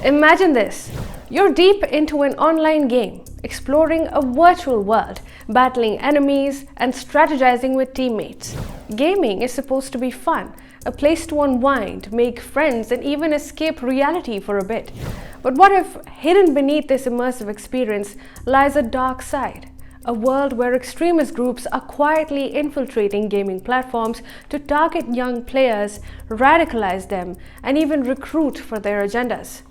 Imagine this. You're deep into an online game, exploring a virtual world, battling enemies, and strategizing with teammates. Gaming is supposed to be fun, a place to unwind, make friends, and even escape reality for a bit. But what if hidden beneath this immersive experience lies a dark side? A world where extremist groups are quietly infiltrating gaming platforms to target young players, radicalize them, and even recruit for their agendas.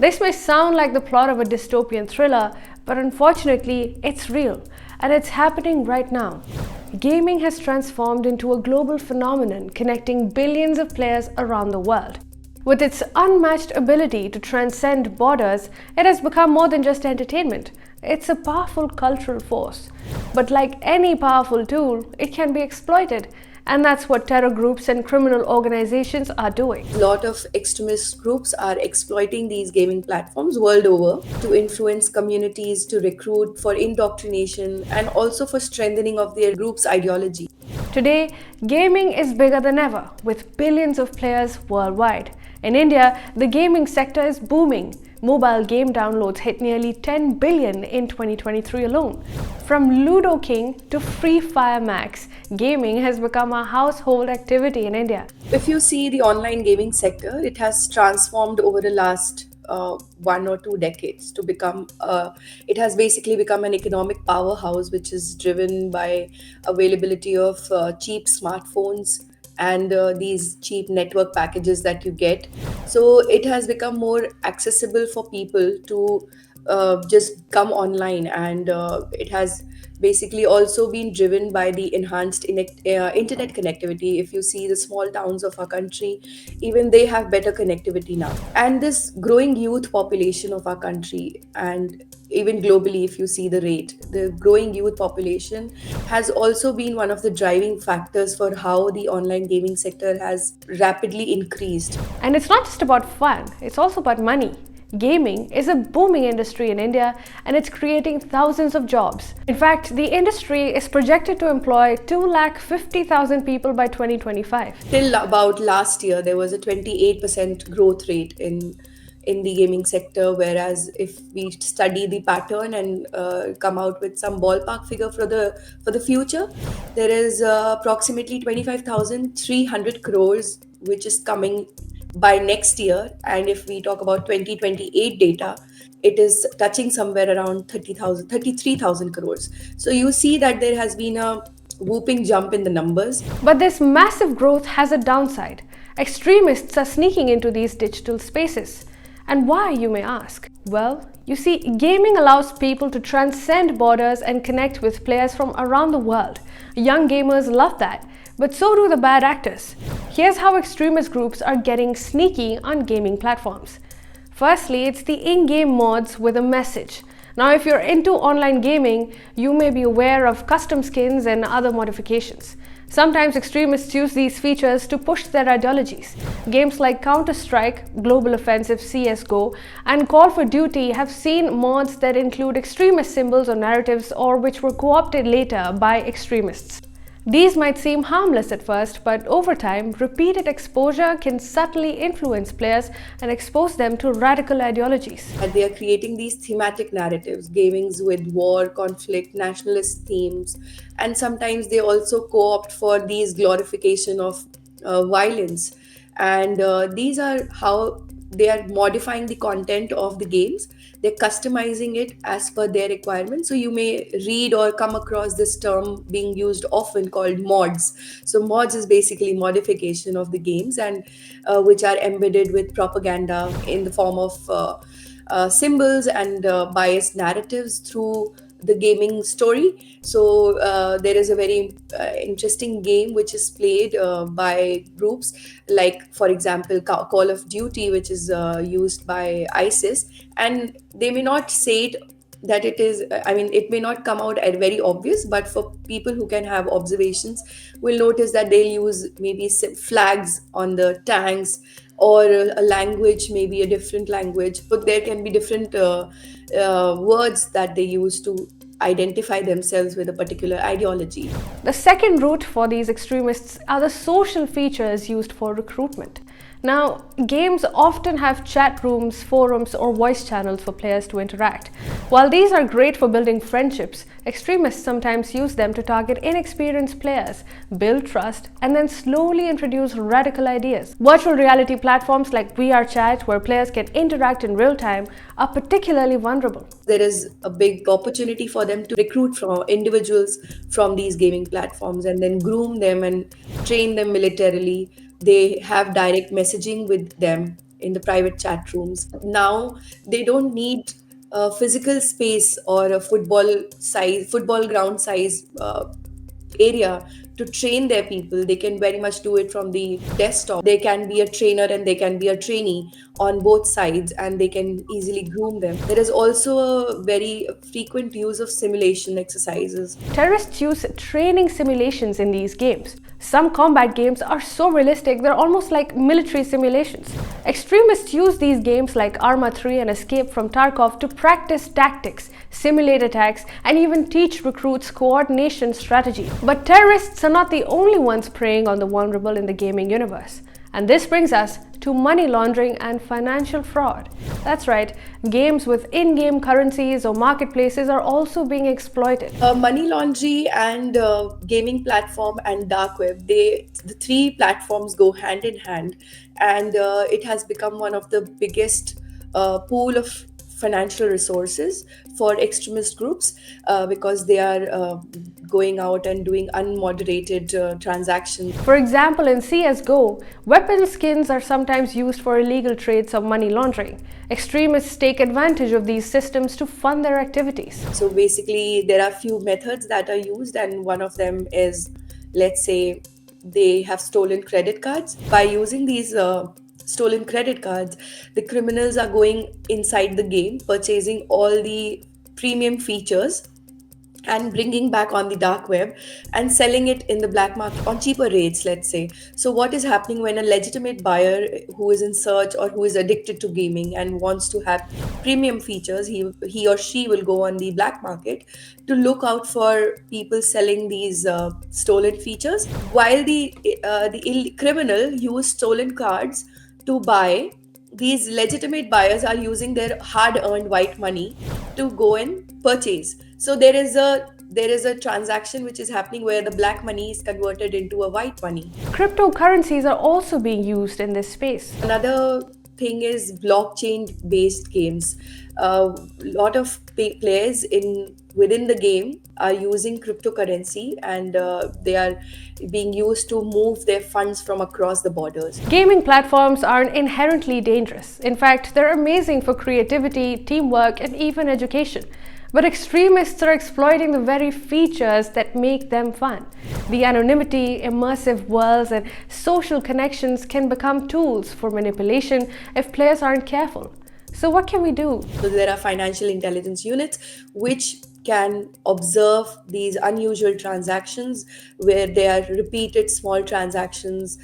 This may sound like the plot of a dystopian thriller, but unfortunately, it's real, and it's happening right now. Gaming has transformed into a global phenomenon connecting billions of players around the world. With its unmatched ability to transcend borders, it has become more than just entertainment. It's a powerful cultural force. But like any powerful tool, it can be exploited. And that's what terror groups and criminal organizations are doing. A lot of extremist groups are exploiting these gaming platforms world over to influence communities, to recruit for indoctrination, and also for strengthening of their group's ideology. Today, gaming is bigger than ever, with billions of players worldwide. In India, the gaming sector is booming. Mobile game downloads hit nearly 10 billion in 2023 alone. From Ludo King to Free Fire Max, gaming has become a household activity in India. If you see the online gaming sector, it has transformed over the last 1 or 2 decades to become, it has basically become an economic powerhouse which is driven by availability of cheap smartphones and these cheap network packages that you get. So it has become more accessible for people to just come online, and it has basically also been driven by the enhanced internet connectivity. If you see the small towns of our country, even they have better connectivity now. And this growing youth population of our country, and even globally, if you see the rate, the growing youth population has also been one of the driving factors for how the online gaming sector has rapidly increased. And it's not just about fun, it's also about money. Gaming is a booming industry in India, and it's creating thousands of jobs. In fact, the industry is projected to employ 250,000 people by 2025. Till about last year, there was a 28% growth rate in the gaming sector, whereas if we study the pattern and come out with some ballpark figure for the future, there is approximately 25,300 crores which is coming by next year. And if we talk about 2028 data, it is touching somewhere around 33,000 crores. So you see that there has been a whooping jump in the numbers. But this massive growth has a downside. Extremists are sneaking into these digital spaces. And why, you may ask? Well, you see, gaming allows people to transcend borders and connect with players from around the world. Young gamers love that, but so do the bad actors. Here's how extremist groups are getting sneaky on gaming platforms. Firstly, it's the in-game mods with a message. Now, if you're into online gaming, you may be aware of custom skins and other modifications. Sometimes extremists use these features to push their ideologies. Games like Counter-Strike, Global Offensive CSGO, and Call for Duty have seen mods that include extremist symbols or narratives, or which were co-opted later by extremists. These might seem harmless at first, but over time, repeated exposure can subtly influence players and expose them to radical ideologies. And they are creating these thematic narratives, gamings with war, conflict, nationalist themes, and sometimes they also co-opt for these glorification of violence. And these are how they are modifying the content of the games. They're customizing it as per their requirements. So you may read or come across this term being used often called mods. So mods is basically modification of the games, and which are embedded with propaganda in the form of symbols and biased narratives through the gaming story. So there is a very interesting game which is played by groups like, for example, Call of Duty, which is used by ISIS, and they may not say it that it is, it may not come out at very obvious, but for people who can have observations will notice that they'll use maybe flags on the tanks, or a language, maybe a different language, but there can be different words that they use to identify themselves with a particular ideology. The second route for these extremists are the social features used for recruitment. Now, games often have chat rooms, forums, or voice channels for players to interact. While these are great for building friendships, extremists sometimes use them to target inexperienced players, build trust, and then slowly introduce radical ideas. Virtual reality platforms like VR Chat, where players can interact in real time, are particularly vulnerable. There is a big opportunity for them to recruit from individuals from these gaming platforms and then groom them and train them militarily. They have direct messaging with them in the private chat rooms. Now they don't need a physical space or a football ground size area to train their people. They can very much do it from the desktop. They can be a trainer and they can be a trainee on both sides, and they can easily groom them. There is also a very frequent use of simulation exercises. Terrorists use training simulations in these games. Some combat games are so realistic they're almost like military simulations. Extremists use these games like Arma 3 and Escape from Tarkov to practice tactics, simulate attacks, and even teach recruits coordination strategy. But terrorists are not the only ones preying on the vulnerable in the gaming universe. And this brings us to money laundering and financial fraud. That's right, games with in-game currencies or marketplaces are also being exploited. Money laundry and gaming platform and dark web, the three platforms go hand in hand, and it has become one of the biggest pool of financial resources for extremist groups because they are going out and doing unmoderated transactions. For example, in CSGO, weapon skins are sometimes used for illegal trades or money laundering. Extremists take advantage of these systems to fund their activities. So basically, there are few methods that are used, and one of them is, let's say, they have stolen credit cards. By using these stolen credit cards, the criminals are going inside the game, purchasing all the premium features and bringing back on the dark web and selling it in the black market on cheaper rates, let's say. So what is happening when a legitimate buyer who is in search or who is addicted to gaming and wants to have premium features, he or she will go on the black market to look out for people selling these stolen features, while the criminal use stolen cards to buy. These legitimate buyers are using their hard earned white money to go and purchase. So there is a transaction which is happening where the black money is converted into a white money. Cryptocurrencies are also being used in this space. Another thing is blockchain based games. A lot of players in within the game are using cryptocurrency, and they are being used to move their funds from across the borders. Gaming platforms aren't inherently dangerous. In fact, they're amazing for creativity, teamwork, and even education. But extremists are exploiting the very features that make them fun. The anonymity, immersive worlds, and social connections can become tools for manipulation if players aren't careful. So what can we do? So there are financial intelligence units which can observe these unusual transactions where there are repeated small transactions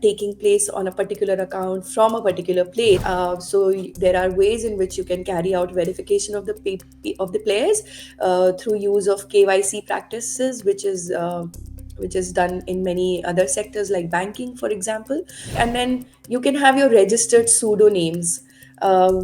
taking place on a particular account from a particular place. There are ways in which you can carry out verification of the players through use of KYC practices, which is done in many other sectors like banking, for example. And then you can have your registered pseudonames,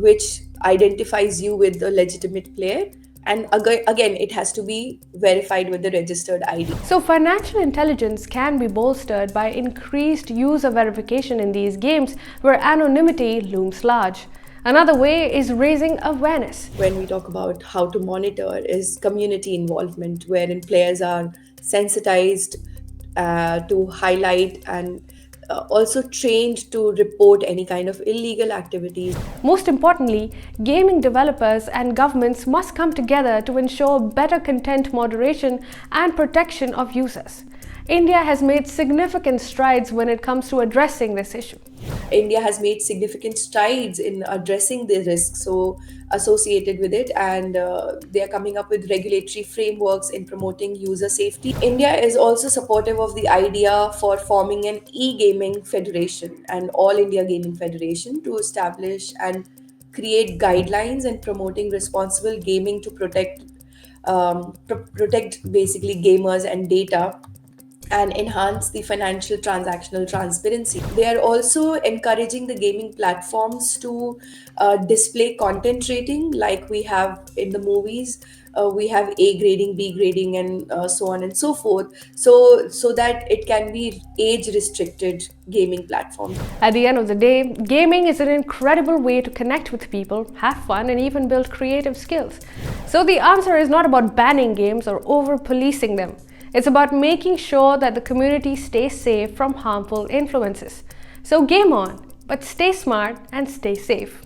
which identifies you with the legitimate player. And again, it has to be verified with the registered ID. So financial intelligence can be bolstered by increased user verification in these games where anonymity looms large. Another way is raising awareness. When we talk about how to monitor is community involvement, wherein players are sensitized to highlight and also trained to report any kind of illegal activities. Most importantly, gaming developers and governments must come together to ensure better content moderation and protection of users. India has made significant strides when it comes to addressing this issue. India has made significant strides in addressing the risks associated with it, and they are coming up with regulatory frameworks in promoting user safety. India is also supportive of the idea for forming an e-gaming federation, an all India gaming federation, to establish and create guidelines and promoting responsible gaming to protect basically gamers and data and enhance the financial transactional transparency. They are also encouraging the gaming platforms to display content rating like we have in the movies. We have A grading, B grading, and so on and so forth. So that it can be age restricted gaming platforms. At the end of the day, gaming is an incredible way to connect with people, have fun, and even build creative skills. So the answer is not about banning games or over policing them. It's about making sure that the community stays safe from harmful influences. So game on, but stay smart and stay safe.